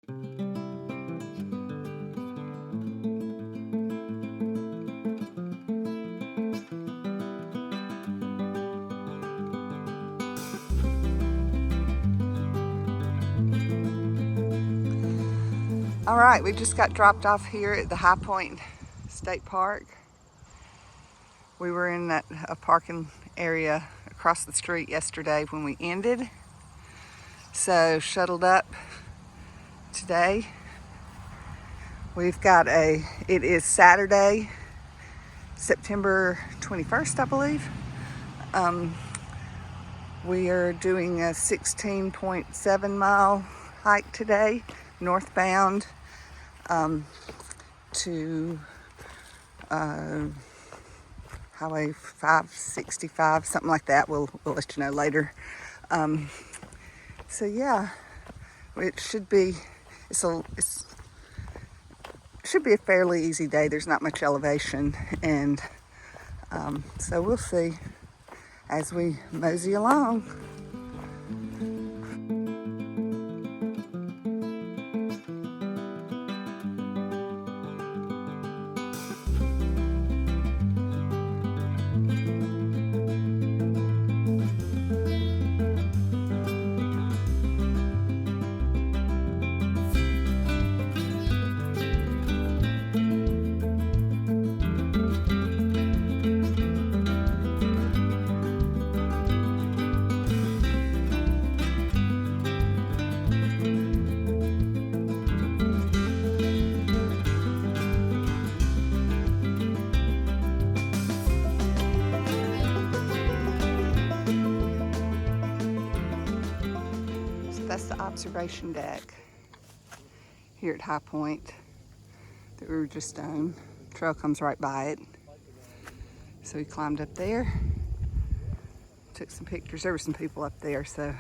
All right, we just got dropped off here at the High Point State Park. We were in a parking area across the street yesterday when we ended. So shuttled up today. We've got it is Saturday, September 21st, I believe. We are doing a 16.7 mile hike today, northbound to Highway 565, something like that. We'll let you know later. So yeah, it should be it should be a fairly easy day. There's not much elevation, and so we'll see as we mosey along. That's the observation deck here at High Point that we were just on. The trail comes right by it. So we climbed up there, took some pictures. There were some people up there, so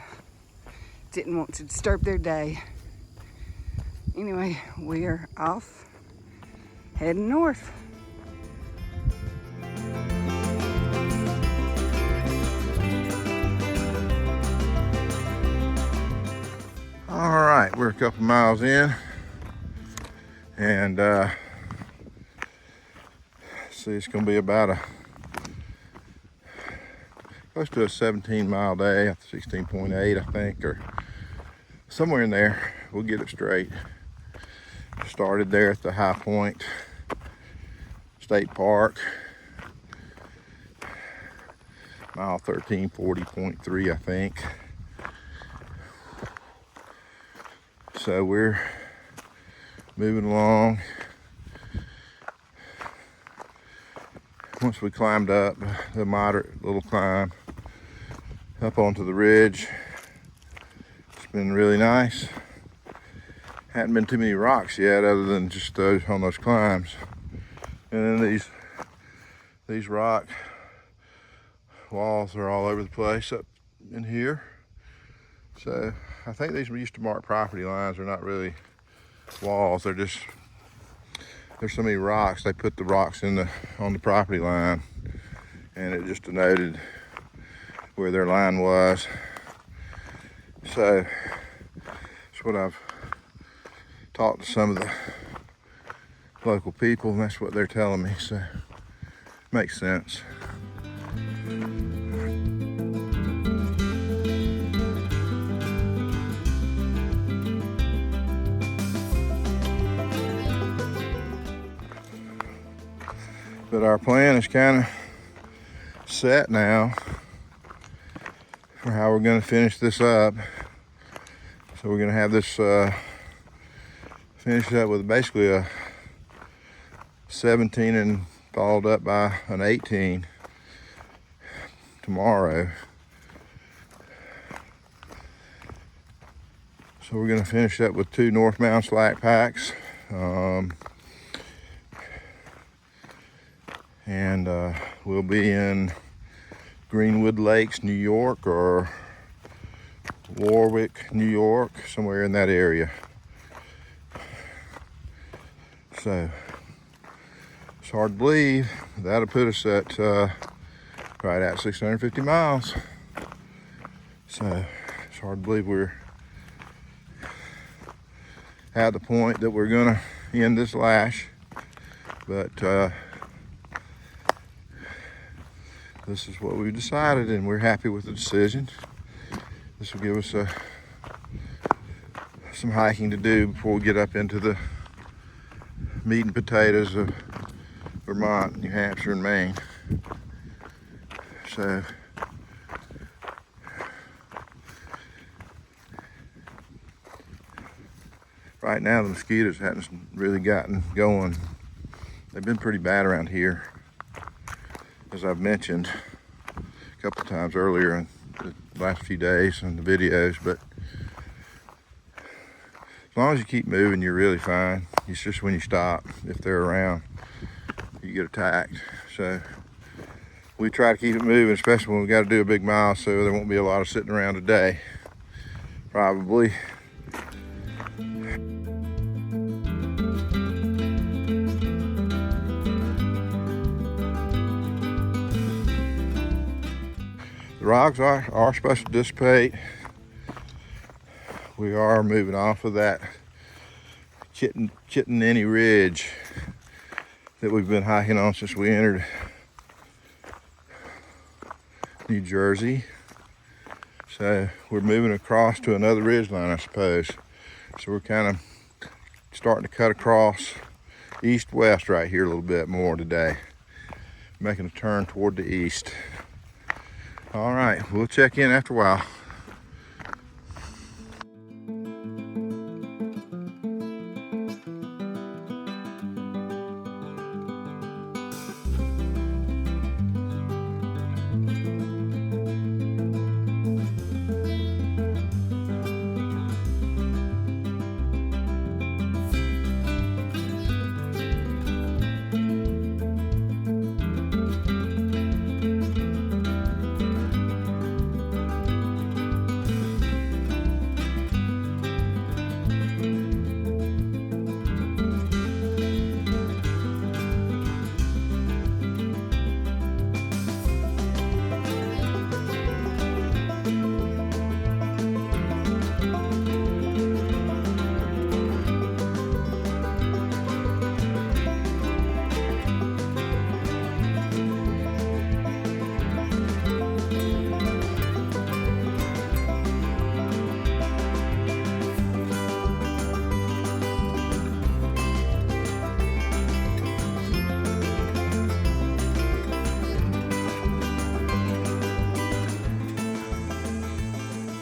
didn't want to disturb their day. Anyway, we are off, heading north. All right, we're a couple miles in, and see, it's gonna be about close to a 17-mile day, 16.8, I think, or somewhere in there. We'll get it straight. Started there at the High Point State Park, mile 1340.3, I think. So we're moving along. Once we climbed up the moderate little climb up onto the ridge, it's been really nice. Hadn't been too many rocks yet, other than just those on those climbs. And then these rock walls are all over the place up in here. So I think these used to mark property lines. They're not really walls. There's so many rocks. They put the rocks on the property line, and it just denoted where their line was. So that's what I've talked to some of the local people, and that's what they're telling me. So makes sense. But our plan is kind of set now for how we're going to finish this up. So we're going to have this finished up with basically a 17 and followed up by an 18 tomorrow. So we're going to finish up with 2 North Mountain slack packs. And we'll be in Greenwood Lakes, New York, or Warwick, New York, somewhere in that area. So it's hard to believe that'll put us at right at 650 miles. So it's hard to believe we're at the point that we're gonna end this lash, but this is what we decided, and we're happy with the decision. This will give us some hiking to do before we get up into the meat and potatoes of Vermont, New Hampshire, and Maine. So right now the mosquitoes hadn't really gotten going. They've been pretty bad around here, as I've mentioned a couple of times earlier in the last few days in the videos, but as long as you keep moving, you're really fine. It's just when you stop, if they're around, you get attacked. So we try to keep it moving, especially when we got to do a big mile, so there won't be a lot of sitting around today, probably. The rocks are supposed to dissipate. We are moving off of that Chittenden Ridge that we've been hiking on since we entered New Jersey. So we're moving across to another ridge line, I suppose. So we're kind of starting to cut across east-west right here a little bit more today, making a turn toward the east. All right, we'll check in after a while.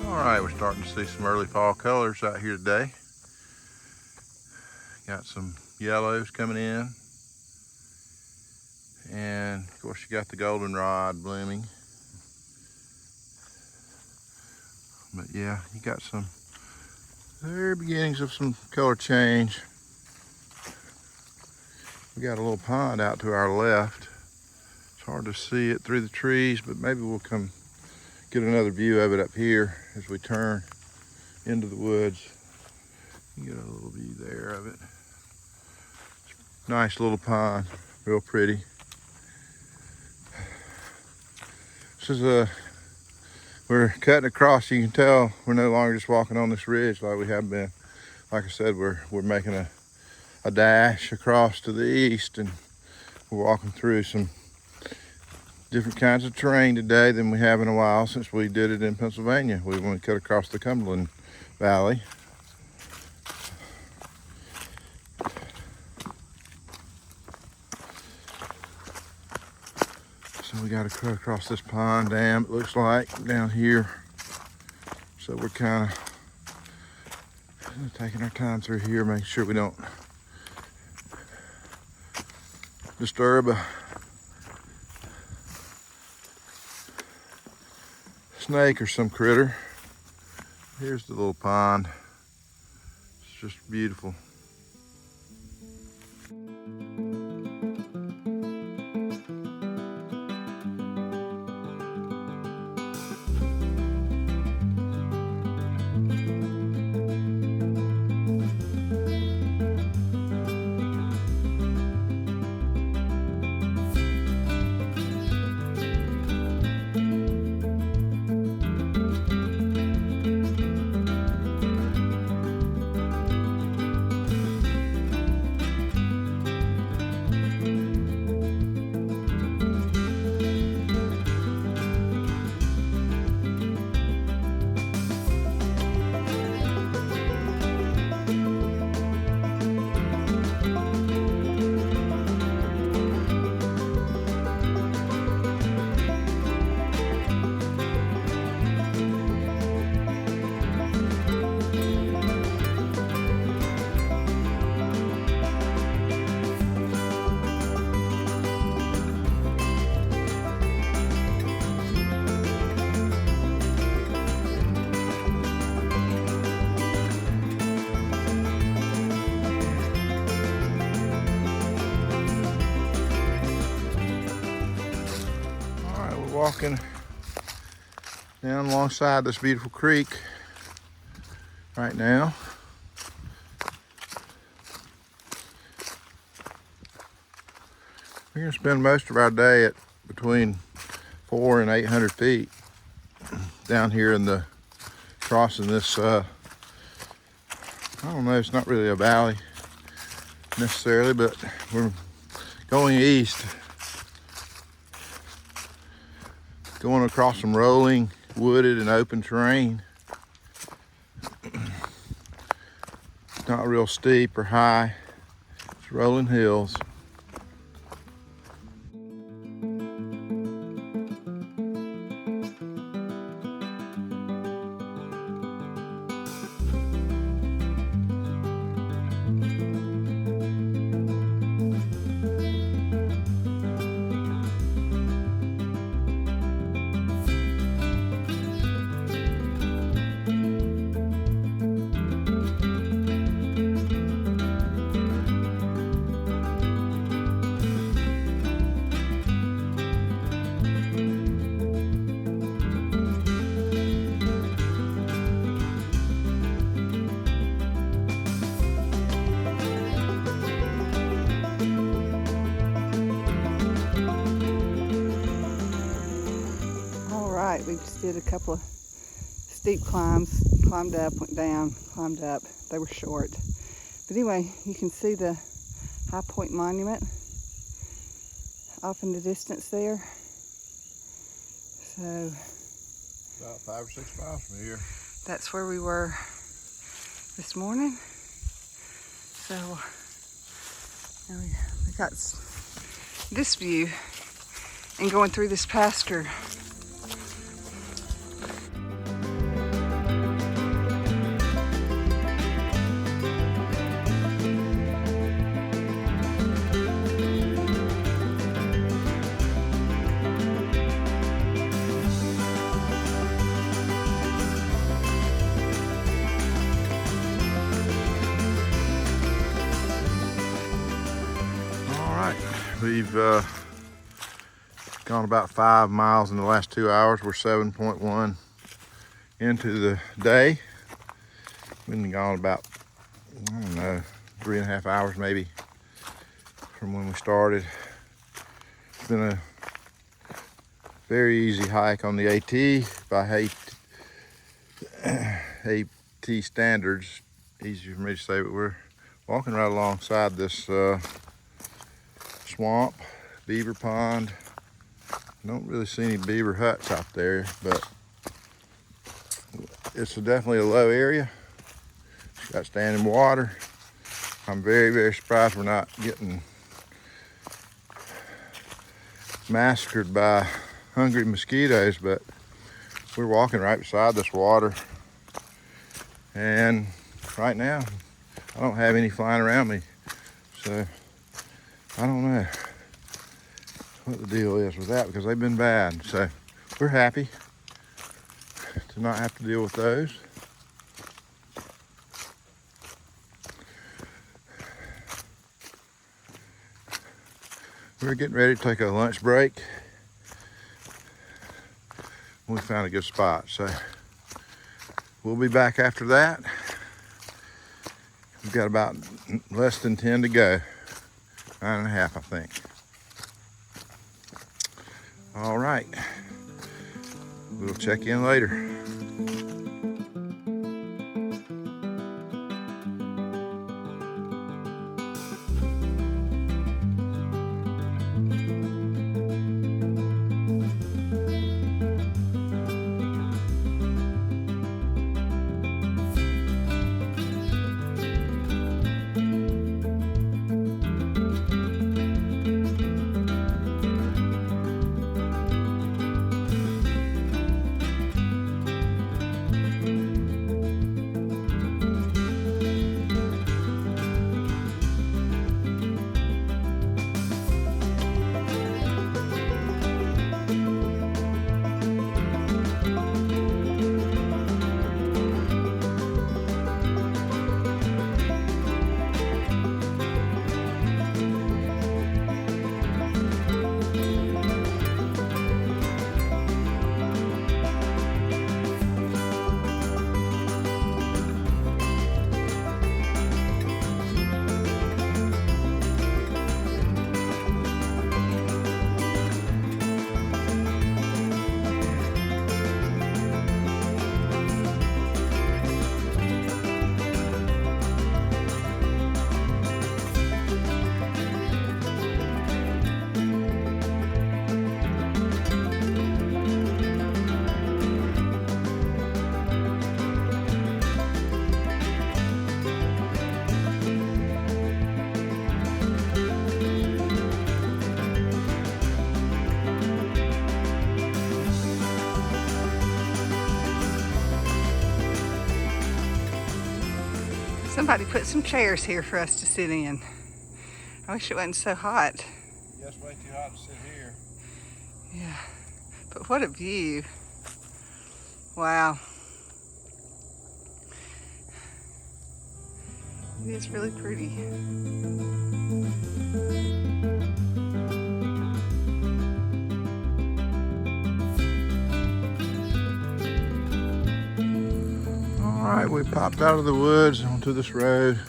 All right, we're starting to see some early fall colors out here today. Got some yellows coming in. And of course you got the goldenrod blooming. But yeah, you got some very beginnings of some color change. We got a little pond out to our left. It's hard to see it through the trees, but maybe we'll come get another view of it up here as we turn into the woods. You get a little view there of it. Nice little pond, real pretty. This is we're cutting across. You can tell we're no longer just walking on this ridge like we have been. Like I said, we're making a dash across to the east, and we're walking through some different kinds of terrain today than we have in a while since we did it in Pennsylvania. We went to cut across the Cumberland Valley. So we got to cut across this pond dam, it looks like, down here. So we're kind of taking our time through here, making sure we don't disturb a snake or some critter. Here's the little pond. It's just beautiful. walking down alongside this beautiful creek right now. We're gonna spend most of our day at between 400 and 800 feet down here in the crossing this. I don't know. It's not really a valley necessarily, but we're going east, going across some rolling, wooded, and open terrain. Not real steep or high. It's rolling hills. We just did a couple of steep climbs, climbed up, went down, climbed up. They were short. But anyway, you can see the High Point Monument off in the distance there. So About 5 or 6 miles from here. That's where we were this morning. So now we got this view and going through this pasture. We've gone about 5 miles in the last 2 hours. We're 7.1 into the day. We've been gone about, I don't know, 3.5 hours maybe from when we started. It's been a very easy hike on the AT by AT standards. Easy for me to say, but we're walking right alongside this swamp, beaver pond. Don't really see any beaver huts out there, but it's definitely a low area. It's got standing water. I'm very, very surprised we're not getting massacred by hungry mosquitoes, but we're walking right beside this water. And right now, I don't have any flying around me, so I don't know what the deal is with that, because they've been bad. So we're happy to not have to deal with those. We're getting ready to take a lunch break. We found a good spot, so we'll be back after that. We've got about less than 10 to go. 9.5, I think. All right. We'll check in later. Somebody put some chairs here for us to sit in. I wish it wasn't so hot. Yeah, it's way too hot to sit here. Yeah, but what a view. Wow. It is really pretty. All right, we popped out of the woods onto this road.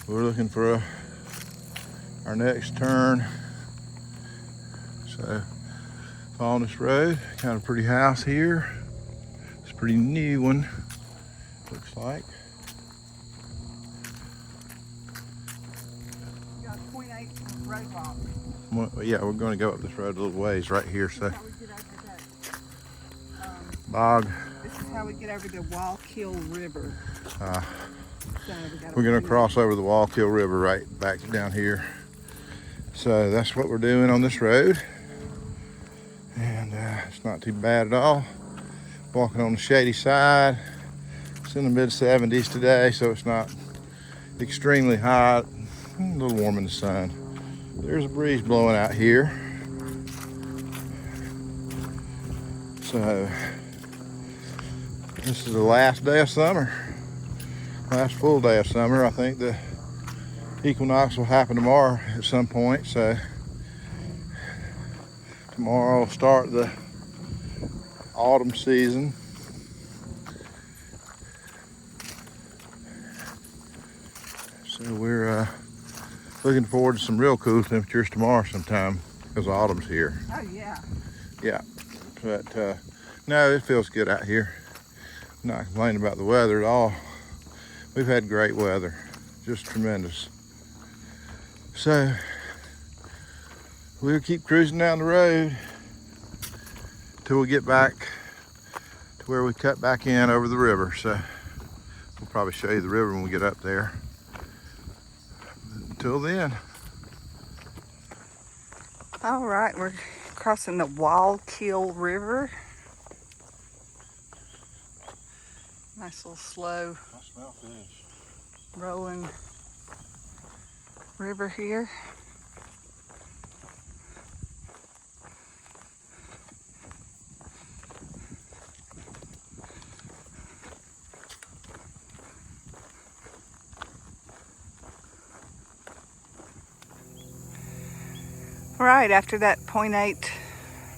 We're looking for our next turn. So, following this road, kind of pretty house here. It's a pretty new one, looks like. We got 0.8 road walk. Well, yeah, we're going to go up this road a little ways right here. So, How we get over that, bog. this is how we get over the Wallkill River. So We're going to cross over the Wallkill River right back down here. So that's what we're doing on this road. And it's not too bad at all. Walking on the shady side. It's in the mid 70s today, so it's not extremely hot. A little warm in the sun. There's a breeze blowing out here. So this is the last day of summer. Last full day of summer. I think the equinox will happen tomorrow at some point. So tomorrow will start the autumn season. So we're looking forward to some real cool temperatures tomorrow sometime because autumn's here. Oh yeah. Yeah, but no, it feels good out here. I'm not complaining about the weather at all. We've had great weather, just tremendous. So we'll keep cruising down the road till we get back to where we cut back in over the river. So we'll probably show you the river when we get up there. Until then. All right, we're crossing the Wallkill River. Nice little slow I smell fish. rolling river here. All right, after that 0.8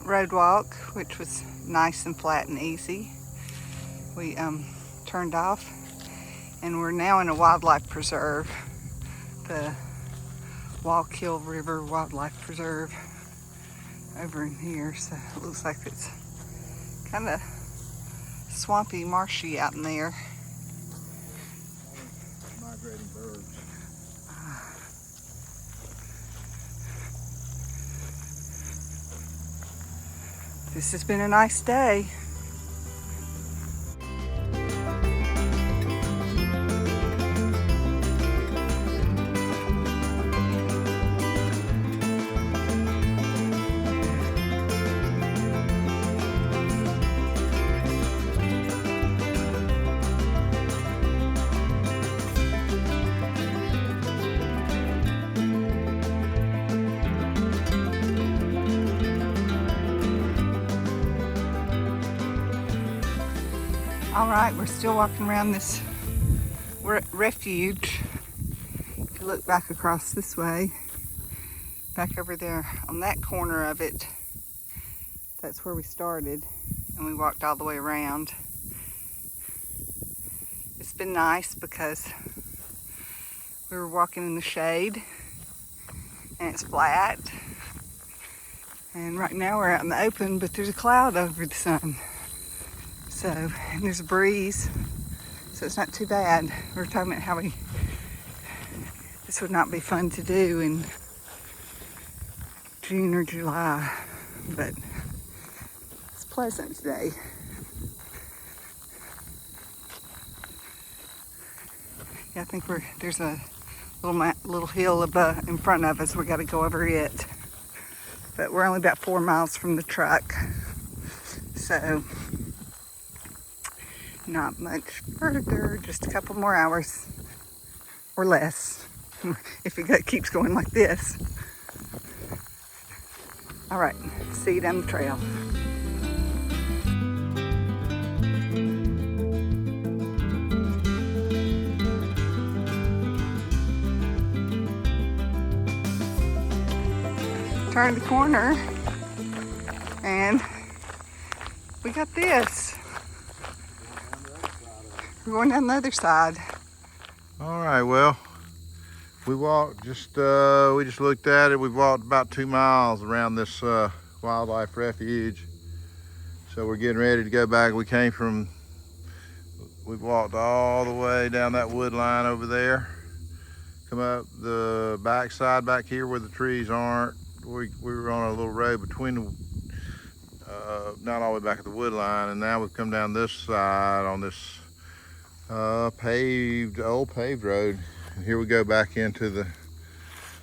road walk, which was nice and flat and easy, we turned off, and we're now in a wildlife preserve, the Wallkill River Wildlife Preserve over in here. So it looks like it's kind of swampy, marshy out in there. Migrating birds. This has been a nice day. All right, we're still walking around this refuge. If you look back across this way, back over there on that corner of it, that's where we started, and we walked all the way around. It's been nice because we were walking in the shade and it's flat. And right now we're out in the open, but there's a cloud over the sun. So, and there's a breeze, so it's not too bad. We were talking about how this would not be fun to do in June or July, but it's pleasant today. Yeah, I think there's a little hill above in front of us. We got to go over it, but we're only about 4 miles from the truck, so not much further, just a couple more hours. or less if it keeps going like this. All right, see you down the trail. Turn the corner and we got this. We're going down the other side. All right, well, we walked we just looked at it. We walked about 2 miles around this wildlife refuge. So we're getting ready to go back. We walked all the way down that wood line over there. Come up the backside back here where the trees aren't. We were on a little road between the, not all the way back at the wood line, and now we've come down this side on this old paved road. And here we go back into the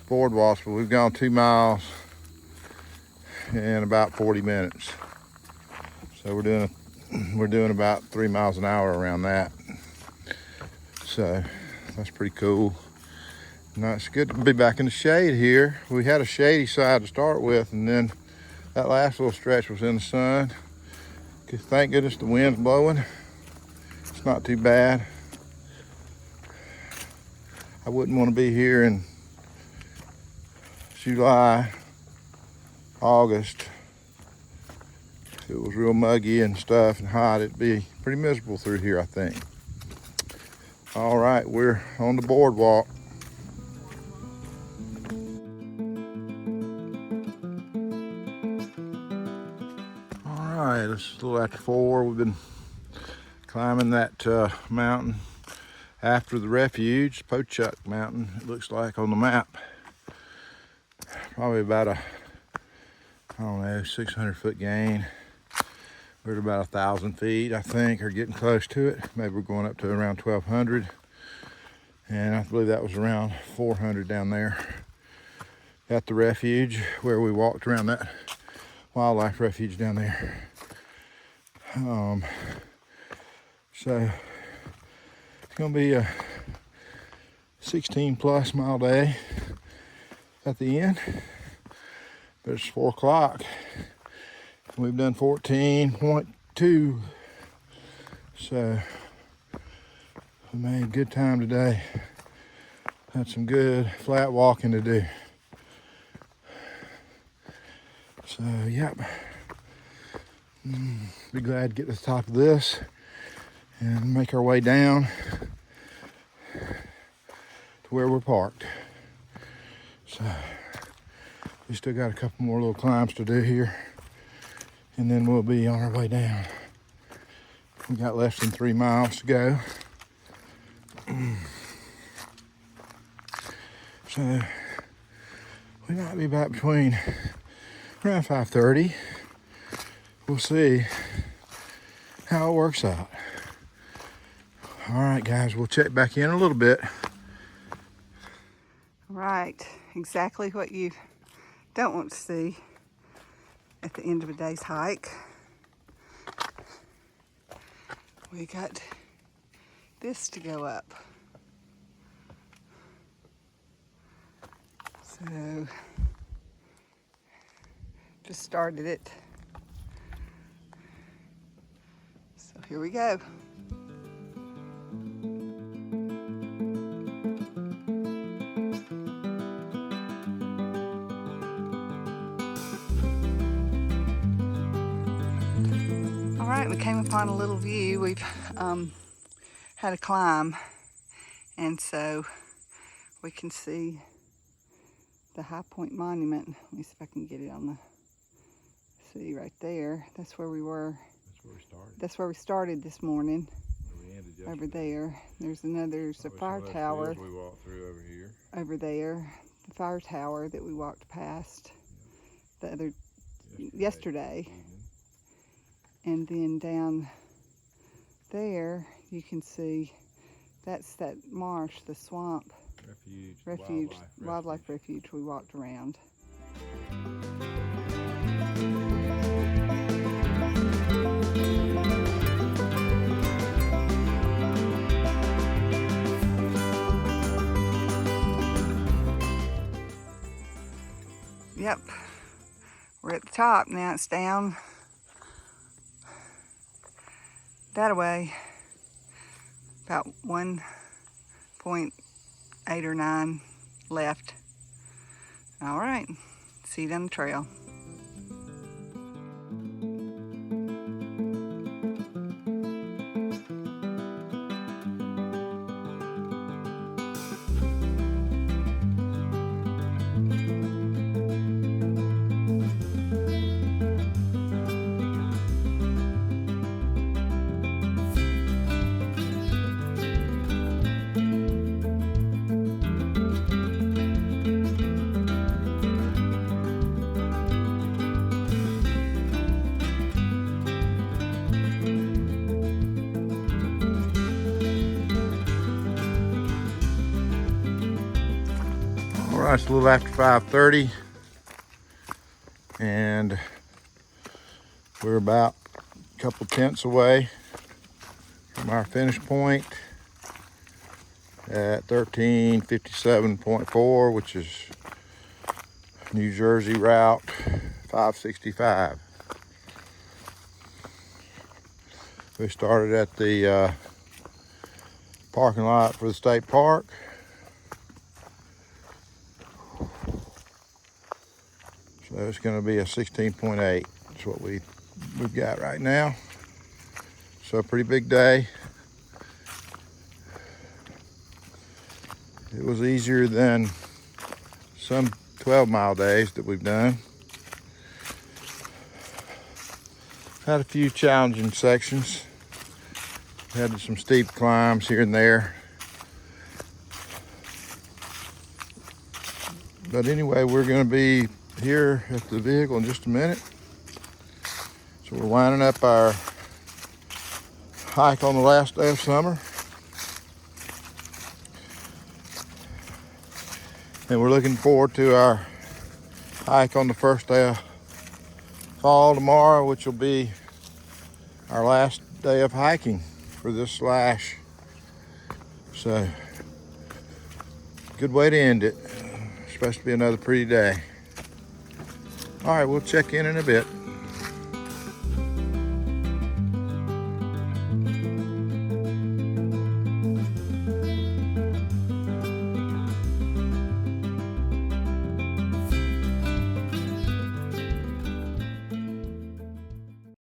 boardwalks, but we've gone 2 miles in about 40 minutes. So we're doing about 3 miles an hour around that. So that's pretty cool. Now it's good to be back in the shade here. We had a shady side to start with, and then that last little stretch was in the sun. Thank goodness the wind's blowing. It's not too bad. I wouldn't want to be here in July, August. If it was real muggy and stuff and hot, it'd be pretty miserable through here, I think. All right, we're on the boardwalk. All right, it's a little after 4. We've been climbing that mountain after the refuge, Pochuck Mountain, it looks like on the map. Probably about a, I don't know, 600-foot gain. We're at about 1,000 feet, I think, or getting close to it. Maybe we're going up to around 1,200. And I believe that was around 400 down there at the refuge where we walked around that wildlife refuge down there. So it's gonna be a 16+ mile day at the end, but it's 4 o'clock. We've done 14.2, so we made good time today. Had some good flat walking to do. So, yep. Be glad to get to the top of this and make our way down to where we're parked. So, we still got a couple more little climbs to do here, and then we'll be on our way down. We got less than 3 miles to go. So, we might be back between around 5:30. We'll see how it works out. All right, guys, we'll check back in a little bit. Right, exactly what you don't want to see at the end of a day's hike. We got this to go up. So, just started it. So here we go. All right, we came upon a little view. We've had a climb, and so we can see the High Point Monument. Let me see if I can get it on the, see right there. That's where we were. That's where we started. That's where we started this morning. We ended over there. There's a fire tower. We walked through over here. Over there, the fire tower that we walked past yesterday. And then down there, you can see that's that marsh, the swamp. Wildlife refuge we walked around. Yep, we're at the top. Now it's down that way, about 1.8 or 9 left. All right, see you down the trail. All right, it's a little after 5:30, and we're about a couple tenths away from our finish point at 1357.4, which is New Jersey Route 565. We started at the parking lot for the state park. So it's going to be a 16.8. That's what we've got right now. So a pretty big day. It was easier than some 12-mile days that we've done. Had a few challenging sections. Had some steep climbs here and there. But anyway, we're going to be here at the vehicle in just a minute. So we're winding up our hike on the last day of summer. And we're looking forward to our hike on the first day of fall tomorrow, which will be our last day of hiking for this slash. So, good way to end it. It's supposed to be another pretty day. All right, we'll check in a bit.